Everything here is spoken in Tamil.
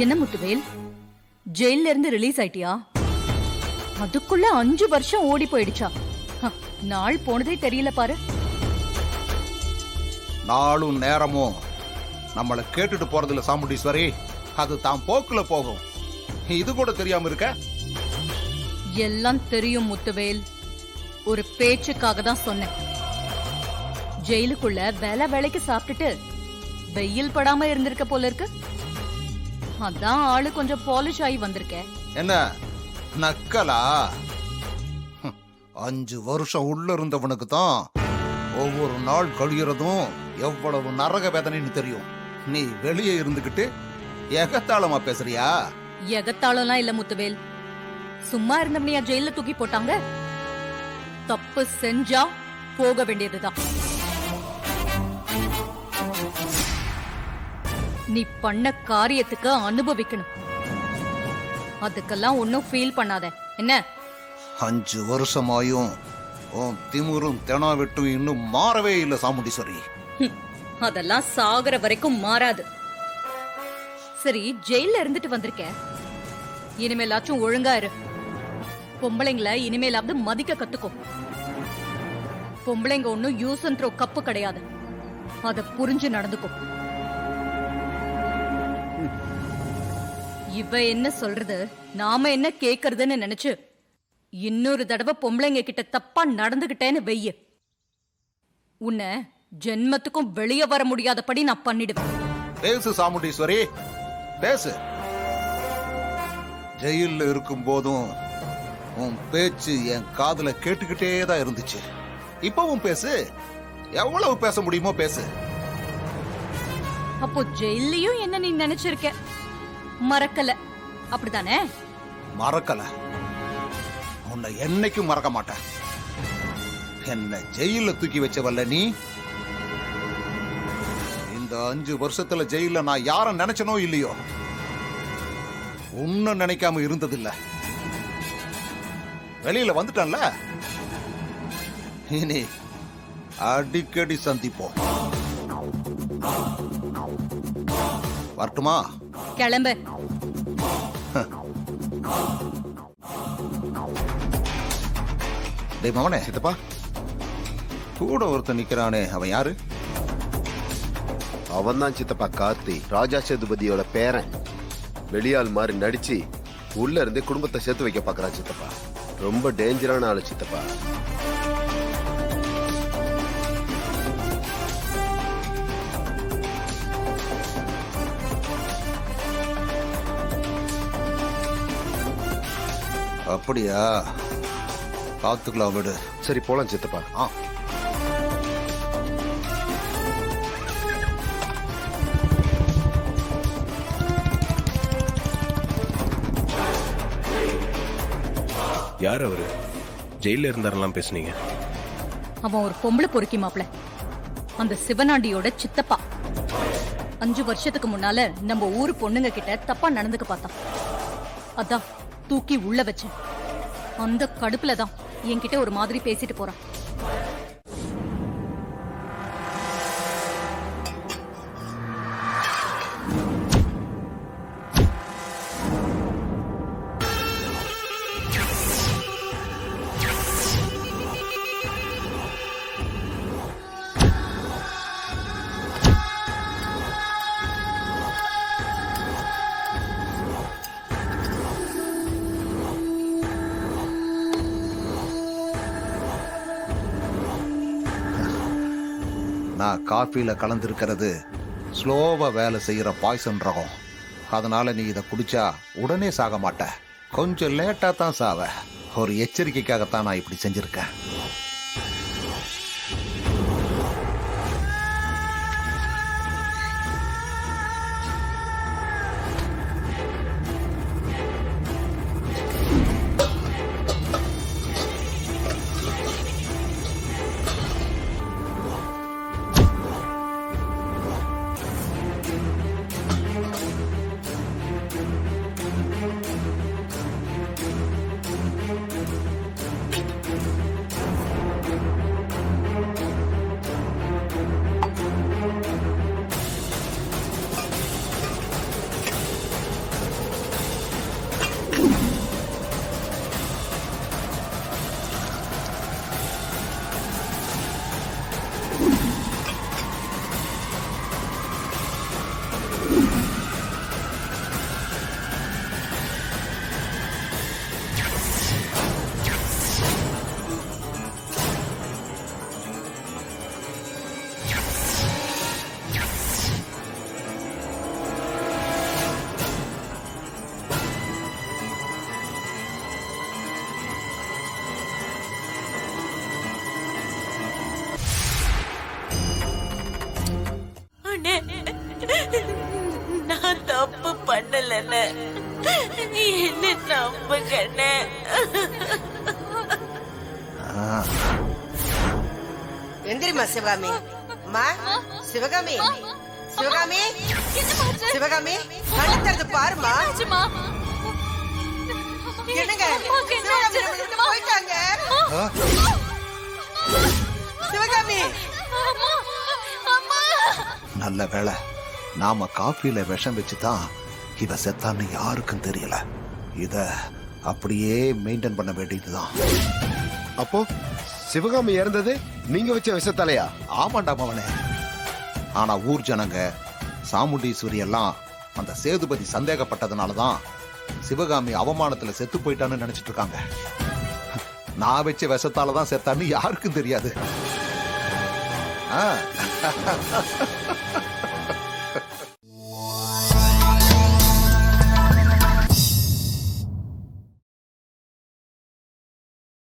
என்ன முத்துவேல், ஜெயில இருந்து ரிலீஸ் ஆயிட்டியா? அதுக்குள்ள 5 வருஷம் ஓடி போயிடுச்சா? நாள் போனதே தெரியல பாரு. நாளும் நேரமும் நம்மளை கேட்டுட்டு போறதுல சாமுண்டீஸ்வரி, அது தான் போக்குல போகும். இது கூட தெரியாம இருக்க? எல்லாம் தெரியும் முத்துவேல், ஒரு பேச்சுக்காக தான் சொன்னேன். ஜெயிலுக்குள்ள வேலைக்கு சாப்பிட்டுட்டு வெயில் படாம இருந்திருக்க போல இருக்கு. அதான் ஆளு கொஞ்சம் பாலிஷ் ஆகி வந்திருக்க. என்ன நக்கலா? 5 வருஷம் உள்ள இருந்தவனுக்கு தான் ஒவ்வொரு நாள் கழியறதும் எவ்வளவு நரக வேதனைன்னு தெரியும். நீ வெளியே இருந்துகிட்டு எகத்தாளமா பேசுறியா? எகத்தாளம்லாம் இல்ல முத்துவேல், சும்மா இருந்தவனையா ஜெயில தூக்கி போட்டாங்க? தப்பு செஞ்சா போக வேண்டியதுதான். நீ பண்ண காரியத்துக்கு அனுபவிக்கணும். அதுக்கெல்லாம் ஒன்னும் ஃபீல் பண்ணாத என்ன? 5 வருஷமாயும் உன் திமுறும் தெனாவெட்டும் இன்னும் மாறவே இல்ல சாமுண்டீஸ்வரி. அதெல்லாம் சாகர வரைக்கும் மாறாது. சரி, ஜெயில இருந்துட்டு வந்திருக்க, இனிமேலாச்சும் ஒழுங்கா இரு. பொம்பளைங்களை இனிமேலாவது மதிக்க கத்துக்கும். பொம்பளைங்க ஒன்னும் யூஸ் அண்ட் த்ரோ கப்பு கிடையாது, அத புரிஞ்சு நடந்துக்கும். இவ என்ன சொல்றது, நாம என்ன கேக்குறதுன்னு நினைச்சு இன்னொரு தடவை பொம்பளைங்க கிட்ட தப்பா நடந்துகிட்டேன்னு வெய்ய, உன்னை ஜென்மத்துக்கும் வெளியே வர முடியாதபடி நான் பண்ணிடுவேன். பேசு சாமுண்டீஸ்வரி, பேசு. ஜெயில இருக்கும் போதும் உன் பேச்சு என் காதுல கேட்டுக்கிட்டே தான் இருந்துச்சு. இப்பவும் பேசு, எவ்வளவு பேச முடியுமோ பேசு. அப்போ ஜெயிலையும் என்ன நீ நினைச்சிருக்க? மறக்கல, அப்படிதானே? மறக்கல, உன்னை என்னைக்கும் மறக்க மாட்டேன். என்ன ஜெயில தூக்கி வச்சவல்ல நீ. இந்த 5 வருஷத்துல ஜெயில நான் யார நினைச்சனோ இல்லையோ, உன்ன நினைக்காம இருந்ததில்ல. வெளியில வந்துட்டேன்ல, இனி அடிக்கடி சந்திப்போம். வரட்டுமா? கிளம்பு. டேய் மவனே, சித்தப்பா கூட ஒருத்தன் நிக்கிறானே, அவன் யாரு? அவன் தான் சித்தப்பா கார்த்தி, ராஜா சேதுபதியோட பேரன். வெளியாள் மாதிரி நடிச்சு உள்ள இருந்து குடும்பத்தை சேர்த்து வைக்க பாக்குறான் சித்தப்பா. ரொம்ப டேஞ்சரான ஆளு சித்தப்பா. அப்படியா? பாத்துக்கலாம், விடு. சரி போலாம் சித்தப்பா. யார் அவரு? ஜெயில இருந்தாரெல்லாம் பேசுனீங்க. அவன் ஒரு பொம்பளை பொறுக்கி மாப்ள, அந்த சிவனாண்டியோட சித்தப்பா. 5 வருஷத்துக்கு முன்னால நம்ம ஊரு பொண்ணுங்க கிட்ட தப்பா நடந்துக்க பார்த்தான். அதான் தூக்கி உள்ள வச்சேன். அந்த கடுப்புல தான் என்கிட்ட ஒரு மாதிரி பேசிட்டு போறான். நான் காஃபில கலந்துருக்கிறது ஸ்லோவா வேலை செய்யற பாய்சன் ரகம். அதனால நீ இதை குடிச்சா உடனே சாக மாட்ட, கொஞ்சம் லேட்டா தான் சாவ. ஒரு எச்சரிக்கைக்காகத்தான் நான் இப்படி செஞ்சிருக்கேன். என்ன நம்புங்கண்ணே. எந்திரிமா சிவகாமி. அம்மா சிவகாமி, சிவகாமி, சிவகாமி, கண்ணு பாருமா. என்னங்க சிவகாமி நம்மளை விட்டு போயிட்டாங்க. சிவகாமி. நல்ல வேளை நாம காஃபில விஷம் வச்சுதான் இவ செத்தான்னு யாருக்கும் தெரியல. இத அப்படியே மெயின்டைன் பண்ண வேண்டியதுதான். அப்போ சிவகாமி இறந்தது நீங்க வச்ச விஷத்தாலையா? ஆமாண்டா மவனே. ஆனா ஊர் ஜனங்க சாமுண்டீஸ்வரி எல்லாம் அந்த சேதுபதி சந்தேகப்பட்டதுனாலதான் சிவகாமி அவமானத்துல செத்து போயிட்டான்னு நினைச்சிட்டு இருக்காங்க. நான் வச்ச விஷத்தாலதான் செத்தான்னு யாருக்கும் தெரியாது.